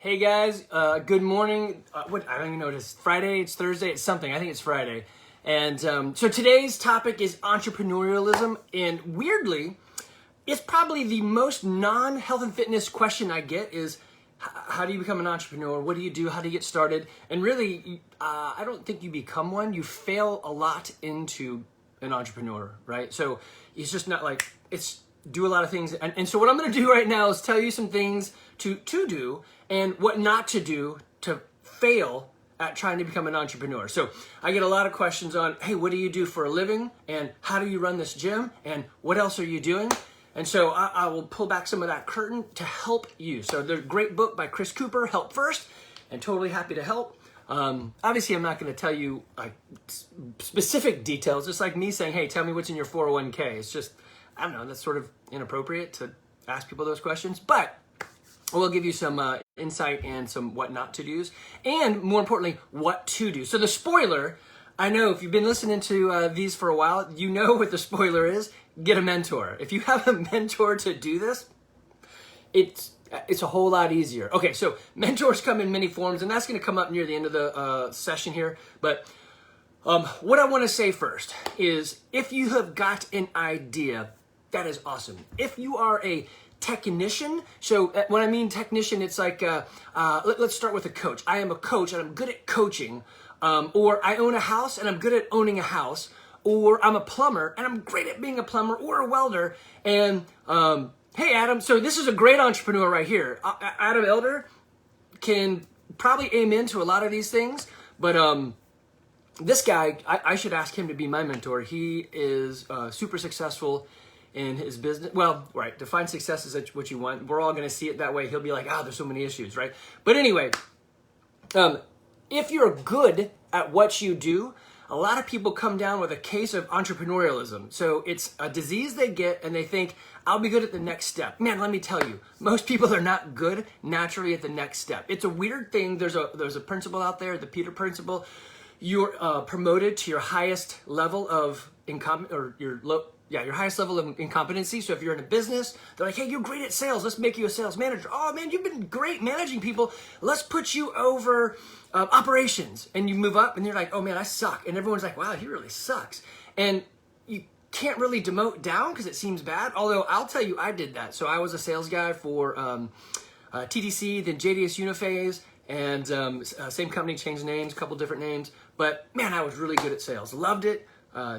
Hey guys, good morning. I don't even know, it's Friday, it's Thursday, it's something. I think it's Friday. And so today's topic is entrepreneurialism. And weirdly, it's probably the most non-health and fitness question I get is, how do you become an entrepreneur? What do you do? How do you get started? And really, I don't think you become one. You fail a lot into an entrepreneur, right? So it's just not like, it's do a lot of things. And so what I'm going to do right now is tell you some things to do and what not to do to fail at trying to become an entrepreneur. So I get a lot of questions on, hey, what do you do for a living? And how do you run this gym? And what else are you doing? And so I will pull back some of that curtain to help you. So there's a great book by Chris Cooper, Help First, and totally happy to help. Obviously, I'm not going to tell you specific details. It's like me saying, hey, tell me what's in your 401k. It's just, I don't know, that's sort of inappropriate to ask people those questions. But we'll give you some insight and some what not to do's. And more importantly, what to do. So the spoiler, I know if you've been listening to these for a while, you know what the spoiler is. Get a mentor. If you have a mentor to do this, it's a whole lot easier. Okay, so mentors come in many forms, and that's going to come up near the end of the session here. But what I want to say first is, if you have got an idea, that is awesome. If you are a technician, so when I mean technician, it's like, let's start with a coach. I am a coach, and I'm good at coaching. Or I own a house, and I'm good at owning a house. Or I'm a plumber, and I'm great at being a plumber, or a welder. And hey, Adam, so this is a great entrepreneur right here. Adam Elder can probably aim into a lot of these things, but this guy, I should ask him to be my mentor. He is super successful in his business. Well, right, define success as what you want. We're all going to see it that way. He'll be like, there's so many issues, right? But anyway, if you're good at what you do, a lot of people come down with a case of entrepreneurialism. So it's a disease they get, and they think, I'll be good at the next step. Man, let me tell you, most people are not good naturally at the next step. It's a weird thing. There's a principle out there, the Peter Principle. You're promoted to your highest level of your highest level of incompetency. So if you're in a business, they're like, hey, you're great at sales. Let's make you a sales manager. Oh man, you've been great managing people. Let's put you over operations. And you move up and you're like, oh man, I suck. And everyone's like, wow, he really sucks. And you can't really demote down because it seems bad. Although I'll tell you, I did that. So I was a sales guy for TTC, then JDS Uniphase, and same company, changed names, a couple different names. But man, I was really good at sales. Loved it.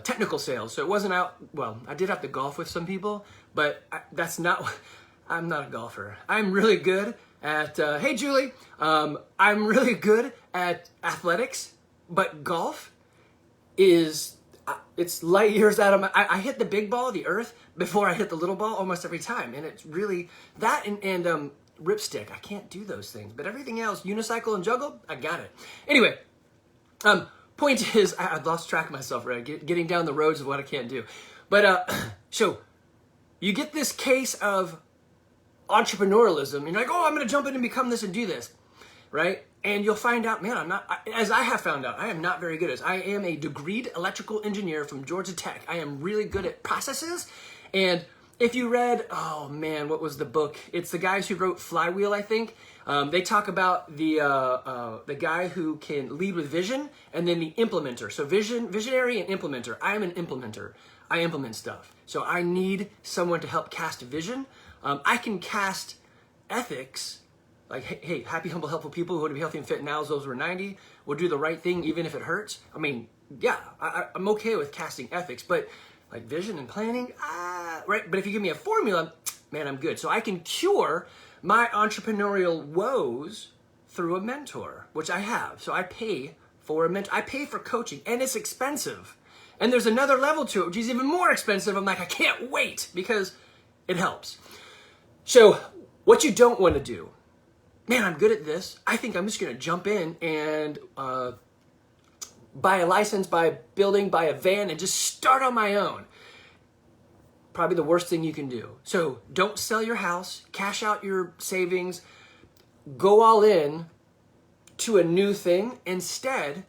Technical sales. So it wasn't I did have to golf with some people, but I'm not a golfer. I'm really good at, hey Julie, I'm really good at athletics, but golf it's light years out of I hit the big ball, the earth, before I hit the little ball almost every time. And it's really that and ripstick. I can't do those things, but everything else, unicycle and juggle, I got it. Anyway, point is, I've lost track of myself, right? Getting down the roads of what I can't do. But so you get this case of entrepreneurialism. And you're like, oh, I'm going to jump in and become this and do this, right? And you'll find out, man, as I have found out, I am not very good at this. I am a degreed electrical engineer from Georgia Tech. I am really good at processes. And if you read, oh man, what was the book? It's the guys who wrote Flywheel, I think. They talk about the guy who can lead with vision, and then the implementer. So visionary and implementer. I am an implementer. I implement stuff. So I need someone to help cast vision. I can cast ethics, like, hey, happy, humble, helpful people who want to be healthy and fit now as those who are 90 will do the right thing even if it hurts. I mean, yeah, I'm okay with casting ethics, but like vision and planning, right? But if you give me a formula, man, I'm good. So I can cure my entrepreneurial woes through a mentor, which I have. So I pay for a mentor. I pay for coaching, and it's expensive. And there's another level to it, which is even more expensive. I'm like, I can't wait because it helps. So what you don't want to do, man, I'm good at this. I think I'm just going to jump in and buy a license, buy a building, buy a van, and just start on my own. Probably the worst thing you can do. So don't sell your house, cash out your savings, go all in to a new thing. Instead,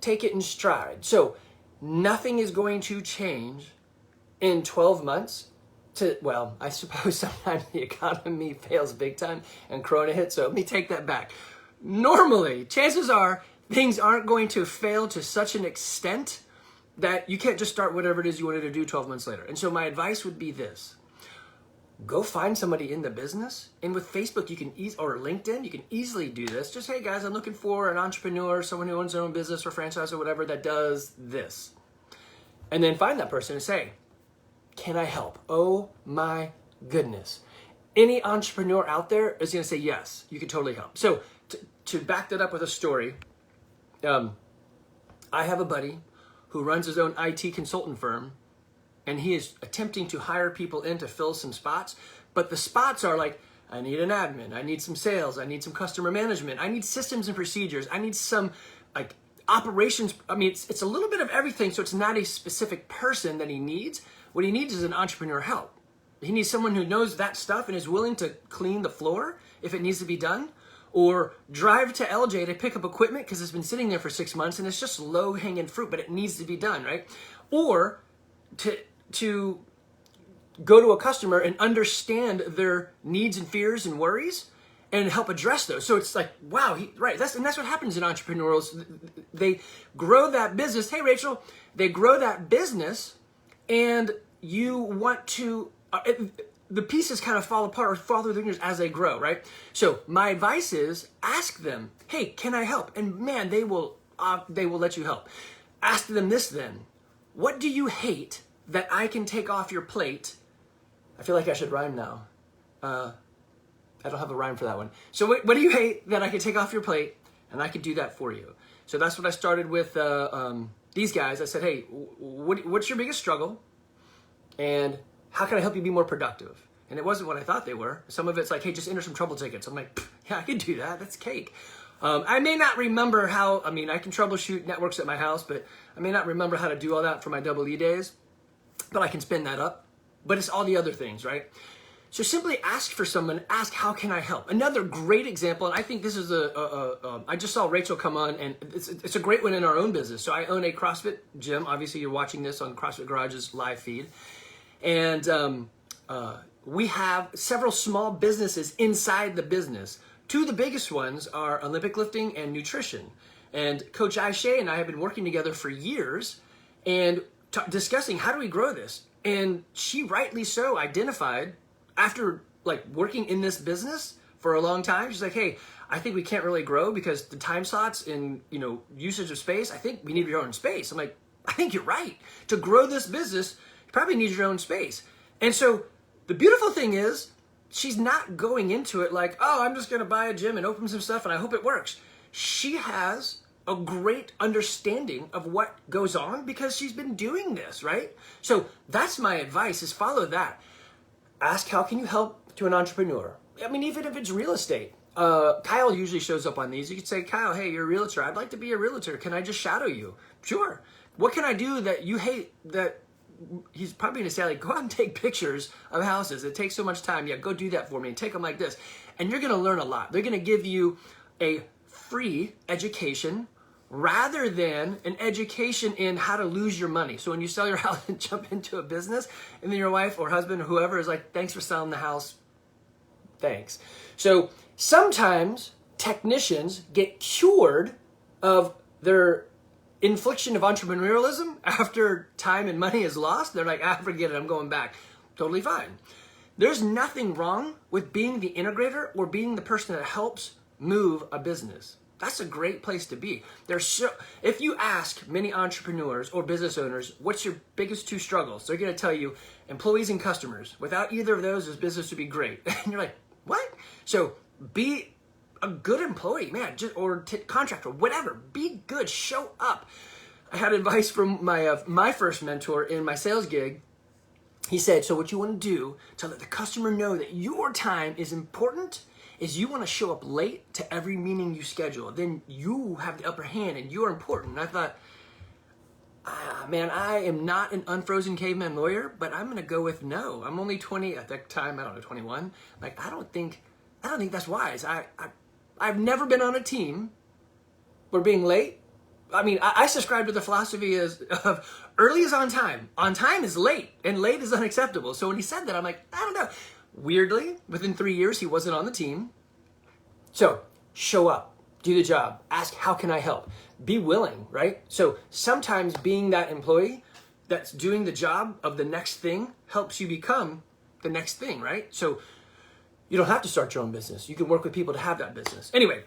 take it in stride. So nothing is going to change in 12 months well, I suppose sometimes the economy fails big time and Corona hits, so let me take that back. Normally, chances are things aren't going to fail to such an extent that you can't just start whatever it is you wanted to do 12 months later. And so my advice would be this. Go find somebody in the business. And with Facebook, you can or LinkedIn, you can easily do this. Just, hey guys, I'm looking for an entrepreneur, someone who owns their own business or franchise or whatever that does this. And then find that person and say, can I help? Oh my goodness. Any entrepreneur out there is going to say, yes, you can totally help. So to back that up with a story, I have a buddy who runs his own IT consultant firm, and he is attempting to hire people in to fill some spots. But the spots are like, I need an admin, I need some sales, I need some customer management, I need systems and procedures, I need some like operations. I mean, it's a little bit of everything, so it's not a specific person that he needs. What he needs is an entrepreneur help. He needs someone who knows that stuff and is willing to clean the floor if it needs to be done, or drive to LJ to pick up equipment because it's been sitting there for 6 months and it's just low-hanging fruit, but it needs to be done, right? Or to go to a customer and understand their needs and fears and worries and help address those. So it's like, wow, right. That's what happens in entrepreneurs. They grow that business. Hey, Rachel, they grow that business, and you want to, the pieces kind of fall apart or fall through their fingers as they grow, right? So my advice is ask them, hey, can I help? And man, they will let you help. Ask them this then. What do you hate that I can take off your plate? I feel like I should rhyme now. I don't have a rhyme for that one. So what do you hate that I can take off your plate and I can do that for you? So that's what I started with these guys. I said, hey, what's your biggest struggle? And how can I help you be more productive? And it wasn't what I thought they were. Some of it's like, hey, just enter some trouble tickets. I'm like, yeah, I can do that. That's cake. I may not remember I can troubleshoot networks at my house, but I may not remember how to do all that for my double E days, but I can spin that up. But it's all the other things, right? So simply ask for someone, ask, how can I help? Another great example, and I think this is I just saw Rachel come on, and it's a great one in our own business. So I own a CrossFit gym. Obviously, you're watching this on CrossFit Garage's live feed. And we have several small businesses inside the business. Two of the biggest ones are Olympic lifting and nutrition. And Coach Aisha and I have been working together for years and discussing how do we grow this. And she rightly so identified, after like working in this business for a long time, she's like, hey, I think we can't really grow because the time slots and usage of space, I think we need your own space. I'm like, I think you're right. To grow this business, you probably need your own space. And so the beautiful thing is, she's not going into it like, oh, I'm just going to buy a gym and open some stuff and I hope it works. She has a great understanding of what goes on because she's been doing this, right? So that's my advice, is follow that. Ask, how can you help to an entrepreneur? I mean, even if it's real estate. Kyle usually shows up on these. You could say, Kyle, hey, you're a realtor. I'd like to be a realtor. Can I just shadow you? Sure. What can I do that you hate that? He's probably going to say, like, go out and take pictures of houses. It takes so much time. Yeah, go do that for me and take them like this. And you're going to learn a lot. They're going to give you a free education rather than an education in how to lose your money. So when you sell your house and jump into a business, and then your wife or husband or whoever is like, thanks for selling the house. Thanks. So sometimes technicians get cured of their infliction of entrepreneurialism after time and money is lost. They're like, forget it, I'm going back. Totally fine. There's nothing wrong with being the integrator or being the person that helps move a business. That's a great place to be. If you ask many entrepreneurs or business owners, what's your biggest two struggles? They're going to tell you employees and customers. Without either of those, this business would be great. And you're like, what? So be a good employee, man, or contractor, whatever. Be good. Show up. I had advice from my first mentor in my sales gig. He said, so what you want to do to let the customer know that your time is important is you want to show up late to every meeting you schedule. Then you have the upper hand and you're important. And I thought, man, I am not an unfrozen caveman lawyer, but I'm going to go with no. I'm only 20 at that time. I don't know, 21. Like, I don't think that's wise. I've never been on a team where being late I subscribe to the philosophy of early is on time. On time is late, and late is unacceptable. So when he said that, I'm like, I don't know. Weirdly, within 3 years, he wasn't on the team. So show up, do the job, ask, how can I help? Be willing, right? So sometimes being that employee that's doing the job of the next thing helps you become the next thing, right? So you don't have to start your own business. You can work with people to have that business. Anyway,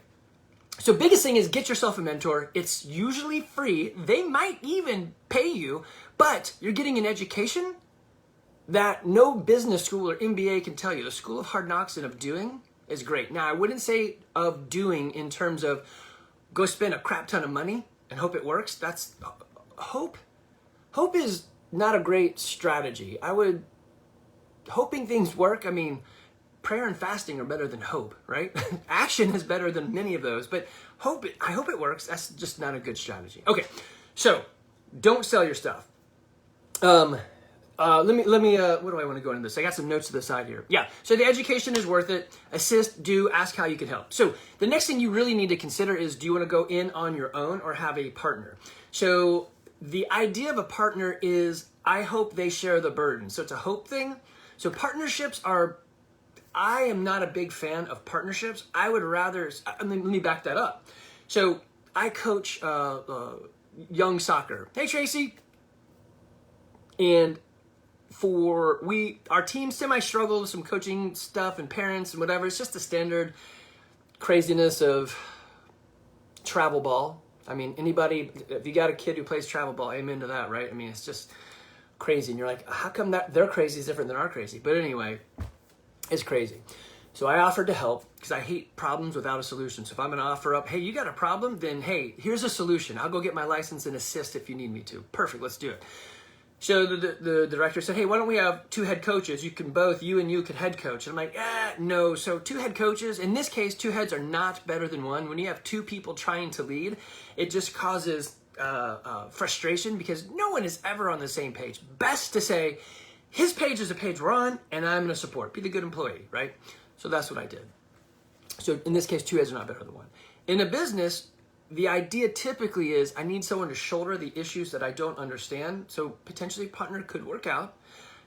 so biggest thing is get yourself a mentor. It's usually free. They might even pay you, but you're getting an education that no business school or MBA can tell you. The School of Hard Knocks and of doing is great. Now, I wouldn't say of doing in terms of go spend a crap ton of money and hope it works. That's hope. Hope is not a great strategy. Hoping things work. Prayer and fasting are better than hope, right? Action is better than many of those, but I hope it works. That's just not a good strategy. Okay, so don't sell your stuff. Let me. What do I want to go into this? I got some notes to the side here. Yeah. So the education is worth it. Assist, do, ask how you can help. So the next thing you really need to consider is, do you want to go in on your own or have a partner? So the idea of a partner is, I hope they share the burden. So it's a hope thing. So partnerships are. I am not a big fan of partnerships. I would rather. Let me back that up. So I coach young soccer. Hey Tracy. And our team semi-struggle with some coaching stuff and parents and whatever. It's just the standard craziness of travel ball. Anybody, if you got a kid who plays travel ball, amen to that, right? It's just crazy. And you're like, how come that their crazy is different than our crazy? But anyway, it's crazy. So I offered to help because I hate problems without a solution. So if I'm going to offer up, hey, you got a problem? Then, hey, here's a solution. I'll go get my license and assist if you need me to. Perfect, let's do it. So the director said, hey, why don't we have 2 head coaches? You and you could head coach. And I'm like, no. So 2 head coaches. In this case, 2 heads are not better than 1. When you have 2 people trying to lead, it just causes frustration because no one is ever on the same page. Best to say, his page is a page we're on, and I'm going to support. Be the good employee, right? So that's what I did. So in this case, 2 heads are not better than 1. In a business, the idea typically is I need someone to shoulder the issues that I don't understand. So potentially a partner could work out,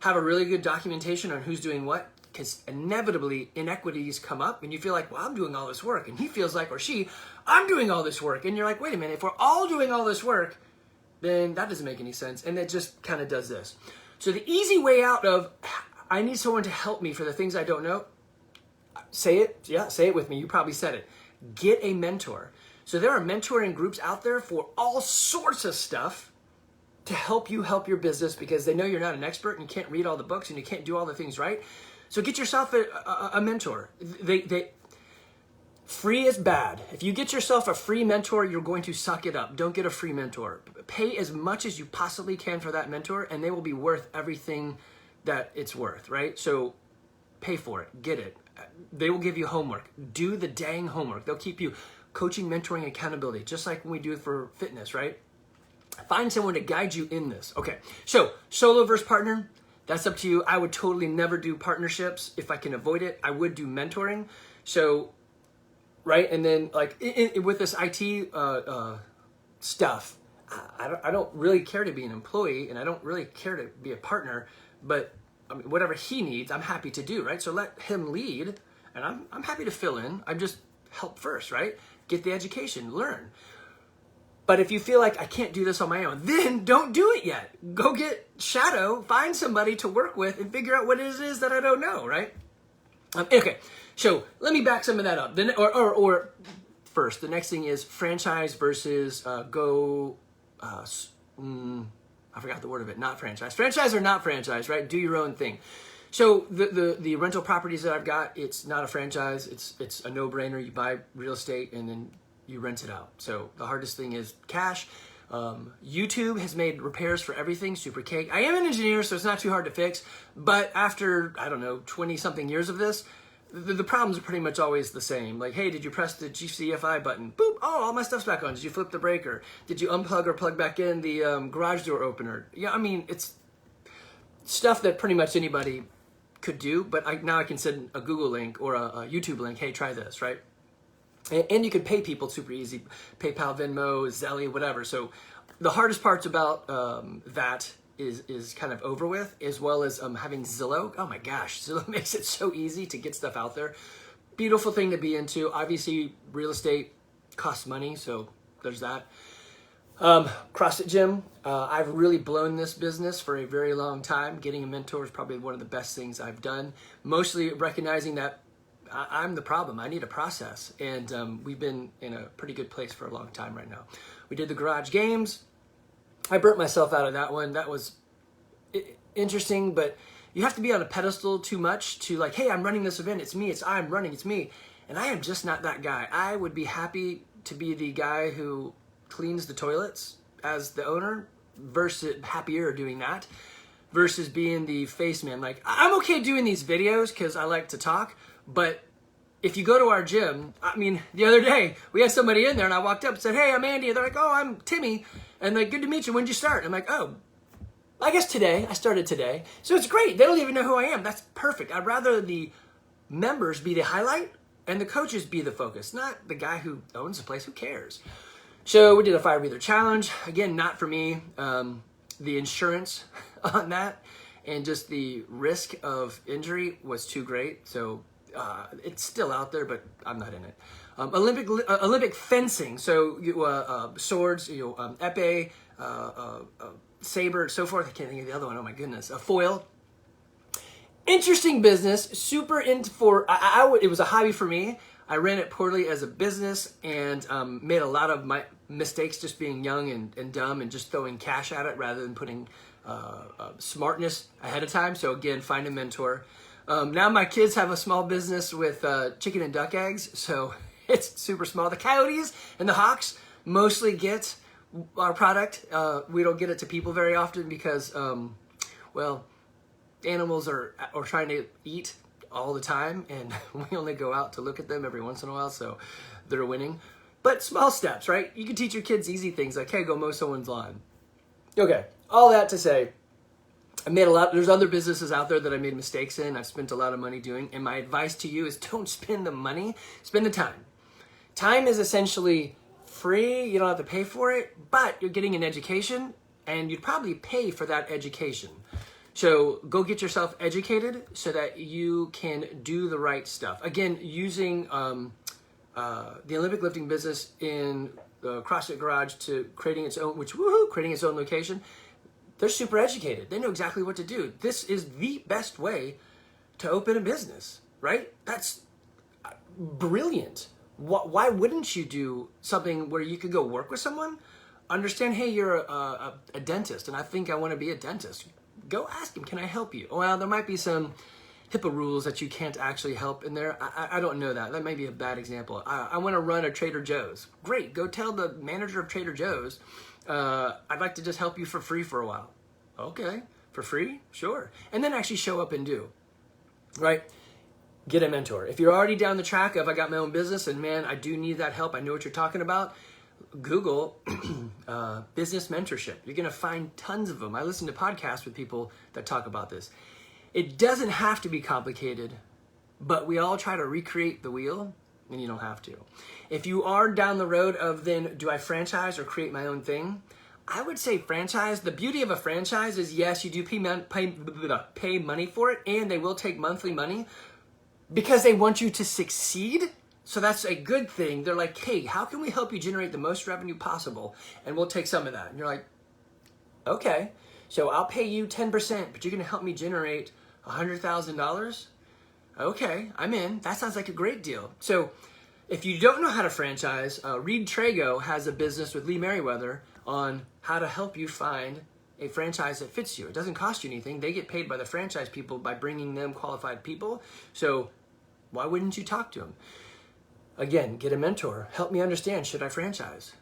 have a really good documentation on who's doing what, because inevitably inequities come up and you feel like, well, I'm doing all this work. And he feels like, or she, I'm doing all this work. And you're like, wait a minute, if we're all doing all this work, then that doesn't make any sense. And it just kind of does this. So the easy way out of, I need someone to help me for the things I don't know, say it. Yeah, say it with me. You probably said it. Get a mentor. So there are mentoring groups out there for all sorts of stuff to help you help your business because they know you're not an expert and you can't read all the books and you can't do all the things right. So get yourself a mentor. Free is bad. If you get yourself a free mentor, you're going to suck it up. Don't get a free mentor. Pay as much as you possibly can for that mentor and they will be worth everything that it's worth, right? So pay for it. Get it. They will give you homework. Do the dang homework. They'll keep you coaching, mentoring, accountability, just like when we do it for fitness, right? Find someone to guide you in this. Okay, so solo versus partner, that's up to you. I would totally never do partnerships. If I can avoid it, I would do mentoring. So, right, and then like with this IT stuff, I don't really care to be an employee and I don't really care to be a partner, but whatever he needs, I'm happy to do, right? So let him lead and I'm happy to fill in. I'm just help first, right? Get the education, learn. But if you feel like I can't do this on my own, then don't do it yet. Go get shadow, find somebody to work with and figure out what it is that I don't know, right? Okay, so let me back some of that up. Then, or first, the next thing is franchise versus I forgot the word of it, not franchise. Franchise or not franchise, right? Do your own thing. So the rental properties that I've got, it's not a franchise. It's a no-brainer. You buy real estate and then you rent it out. So the hardest thing is cash. YouTube has made repairs for everything super cake. I am an engineer, so it's not too hard to fix. But after, 20-something years of this, the problems are pretty much always the same. Like, hey, did you press the GCFI button? Boop, oh, all my stuff's back on. Did you flip the breaker? Did you unplug or plug back in the garage door opener? Yeah, it's stuff that pretty much anybody could do, but now I can send a Google link or a YouTube link. Hey, try this, right? And you can pay people super easy, PayPal, Venmo, Zelle, whatever. So the hardest parts about that is kind of over with, as well as having Zillow. Oh my gosh, Zillow makes it so easy to get stuff out there. Beautiful thing to be into. Obviously, real estate costs money, so there's that. CrossFit Gym. I've really blown this business for a very long time. Getting a mentor is probably one of the best things I've done. Mostly recognizing that I'm the problem. I need a process. And we've been in a pretty good place for a long time right now. We did the Garage Games. I burnt myself out of that one. That was interesting, but you have to be on a pedestal too much to like, hey, I'm running this event. It's me. I'm running. It's me. And I am just not that guy. I would be happy to be the guy who cleans the toilets as the owner, versus happier doing that versus being the face man. Like, I'm okay doing these videos because I like to talk, but if you go to our gym, I mean, the other day we had somebody in there and I walked up and said, hey, I'm Andy. And they're like, oh, I'm Timmy. And like, good to meet you. When'd you start? I'm like, oh, I guess today. I started today. So it's great. They don't even know who I am. That's perfect. I'd rather the members be the highlight and the coaches be the focus, not the guy who owns the place. Who cares? So we did a fire breather challenge. Again, not for me. The insurance on that and just the risk of injury was too great. So it's still out there, but I'm not in it. Olympic fencing. So swords, epee, saber, so forth. I can't think of the other one. Oh my goodness. A foil. Interesting business. Super into for. It was a hobby for me. I ran it poorly as a business and made a lot of my mistakes just being young and dumb and just throwing cash at it rather than putting smartness ahead of time. So again, find a mentor. Now my kids have a small business with chicken and duck eggs, so it's super small. The Coyotes and the Hawks mostly get our product. We don't get it to people very often because, well, animals are trying to eat all the time, and we only go out to look at them every once in a while, so they're winning. But small steps, right? You can teach your kids easy things like, hey, go mow someone's lawn. Okay, all that to say, I made a lot. There's other businesses out there that I made mistakes in. I've spent a lot of money doing. And my advice to you is don't spend the money, spend the time. Time is essentially free. You don't have to pay for it, but you're getting an education and you'd probably pay for that education. So go get yourself educated so that you can do the right stuff. Again, using the Olympic lifting business in the CrossFit Garage to creating its own, creating its own location. They're super educated. They know exactly what to do. This is the best way to open a business, right? That's brilliant. Why wouldn't you do something where you could go work with someone? Understand, hey, you're a dentist, and I think I want to be a dentist. Go ask him, can I help you? Well, there might be some HIPAA rules that you can't actually help in there. I don't know that. That may be a bad example. I want to run a Trader Joe's. Great. Go tell the manager of Trader Joe's, I'd like to just help you for free for a while. Okay. For free? Sure. And then actually show up and do. Right? Get a mentor. If you're already down the track of I got my own business and man, I do need that help. I know what you're talking about. Google business mentorship. You're going to find tons of them. I listen to podcasts with people that talk about this. It doesn't have to be complicated, but we all try to recreate the wheel, and you don't have to. If you are down the road of then, do I franchise or create my own thing? I would say franchise. The beauty of a franchise is, yes, you do pay money for it, and they will take monthly money because they want you to succeed. So that's a good thing. They're like, hey, how can we help you generate the most revenue possible? And we'll take some of that. And you're like, okay, so I'll pay you 10%, but you're going to help me generate $100,000? Okay, I'm in. That sounds like a great deal. So if you don't know how to franchise, Reed Trago has a business with Lee Merriweather on how to help you find a franchise that fits you. It doesn't cost you anything. They get paid by the franchise people by bringing them qualified people. So why wouldn't you talk to them? Again, get a mentor. Help me understand, should I franchise?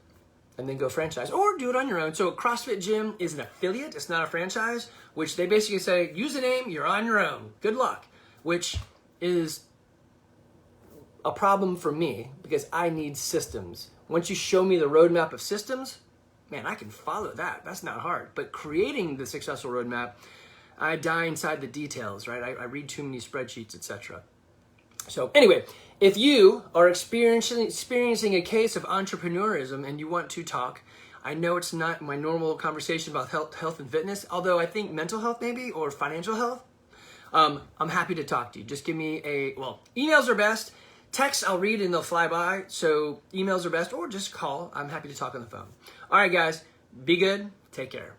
And then go franchise or do it on your own. So CrossFit Gym is an affiliate. It's not a franchise, which they basically say, use the name, you're on your own. Good luck, which is a problem for me because I need systems. Once you show me the roadmap of systems, man, I can follow that. That's not hard. But creating the successful roadmap, I die inside the details, right? I read too many spreadsheets, etc. So anyway, if you are experiencing a case of entrepreneurism and you want to talk, I know it's not my normal conversation about health and fitness, although I think mental health maybe, or financial health. I'm happy to talk to you. Just give me emails are best. Texts I'll read and they'll fly by. So emails are best, or just call. I'm happy to talk on the phone. All right, guys, be good. Take care.